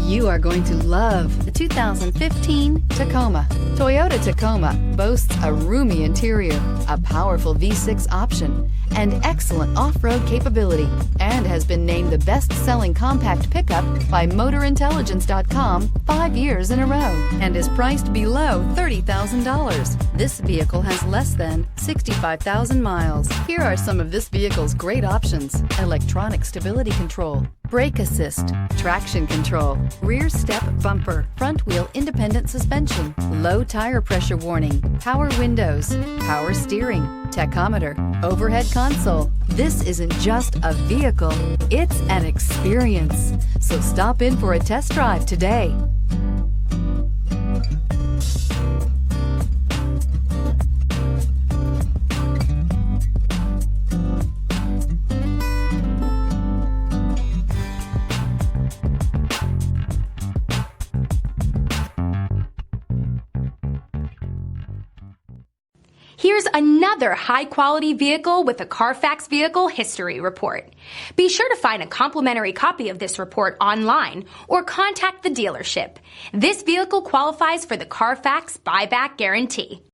You are going to love the 2015 Tacoma. Toyota Tacoma boasts a roomy interior, a powerful V6 option, and excellent off-road capability, and has been named the best-selling compact pickup by MotorIntelligence.com 5 years in a row, and is priced below $30,000. This vehicle has less than 65,000 miles. Here are some of this vehicle's great options: electronic stability control, brake assist, traction control, rear step bumper, front wheel independent suspension, low tire pressure warning, power windows, power steering, tachometer, overhead console. This isn't just a vehicle, it's an experience. So stop in for a test drive today. Here's another high-quality vehicle with a Carfax Vehicle History Report. Be sure to find a complimentary copy of this report online or contact the dealership. This vehicle qualifies for the Carfax Buyback Guarantee.